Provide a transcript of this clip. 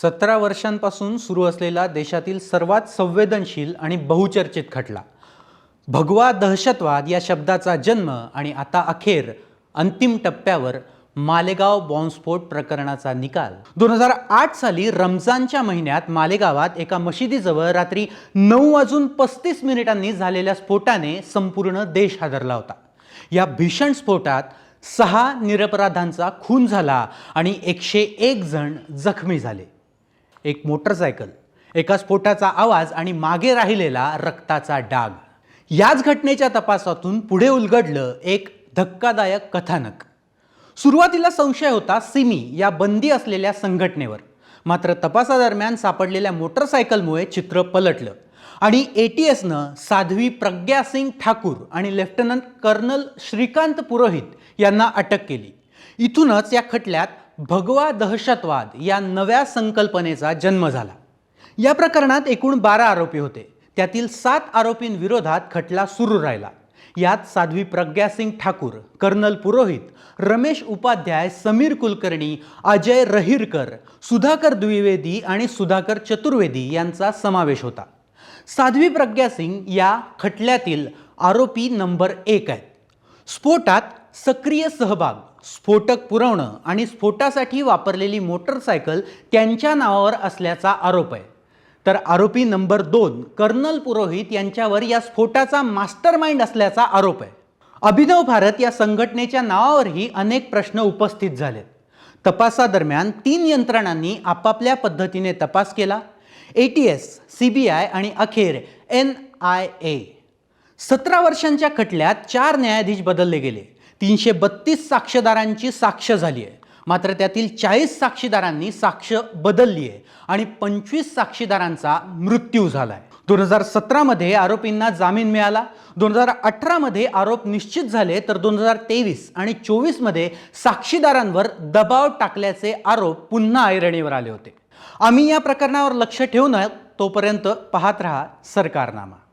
17 वर्षांपासून सुरू असलेला देशातील सर्वात संवेदनशील आणि बहुचर्चित खटला भगवा दहशतवाद या शब्दाचा जन्म आणि आता अखेर अंतिम टप्प्यावर मालेगाव बॉम्बस्फोट प्रकरणाचा निकाल 2008 साली रमजानच्या महिन्यात मालेगावात एका मशिदीजवळ रात्री 9:35 झालेल्या स्फोटाने संपूर्ण देश हादरला होता। या भीषण स्फोटात 6 निरपराधांचा खून झाला आणि 101 जण जखमी झाले। एक मोटरसायकल, एका स्फोटाचा आवाज आणि मागे राहिलेला रक्ताचा डाग। याच घटनेच्या तपासातून पुढे उलगडलं एक धक्कादायक कथानक। सुरुवातीला संशय होता सिमी या बंदी असलेल्या संघटनेवर, मात्र तपासादरम्यान सापडलेल्या मोटरसायकलमुळे चित्र पलटलं आणि एटीएसनं साध्वी प्रज्ञा सिंग ठाकूर आणि लेफ्टनंट कर्नल श्रीकांत पुरोहित यांना अटक केली। इथूनच या खटल्यात भगवा दहशतवाद या नव्या संकल्पनेचा जन्म झाला। या प्रकरणात एकूण 12 आरोपी होते, त्यातील 7 आरोपींविरोधात खटला सुरू राहिला। यात साध्वी प्रज्ञा सिंग ठाकूर, कर्नल पुरोहित, रमेश उपाध्याय, समीर कुलकर्णी, अजय रहिरकर, सुधाकर द्विवेदी आणि सुधाकर चतुर्वेदी यांचा समावेश होता। साध्वी प्रज्ञा सिंग या खटल्यातील आरोपी नंबर 1 आहेत। स्फोटात सक्रिय सहभाग, स्फोटक पुरवणं आणि स्फोटासाठी वापरलेली मोटरसायकल त्यांच्या नावावर असल्याचा आरोप आहे। तर आरोपी नंबर 2 कर्नल पुरोहित यांच्यावर या स्फोटाचा मास्टरमाइंड असल्याचा आरोप आहे। अभिनव भारत या संघटनेच्या नावावरही अनेक प्रश्न उपस्थित झालेत। तपासादरम्यान 3 यंत्रणांनी आपापल्या पद्धतीने तपास केला, एटीएस, सीबीआय आणि अखेर NIA। 17 वर्षांच्या खटल्यात 4 न्यायाधीश बदलले गेले, 332 साक्षीदारांची साक्ष झाली आहे, मात्र त्यातील 40 साक्षीदारांनी साक्ष बदलली आहे आणि 25 साक्षीदारांचा मृत्यू झालाय। 2017 मध्ये आरोपींना जामीन मिळाला, 2018 मध्ये आरोप निश्चित झाले, तर 2023 आणि 24 मध्ये साक्षीदारांवर दबाव टाकल्याचे आरोप पुन्हा ऐरणीवर आले होते। आम्ही या प्रकरणावर लक्ष ठेवून तोपर्यंत पाहत रहा सरकारनामा।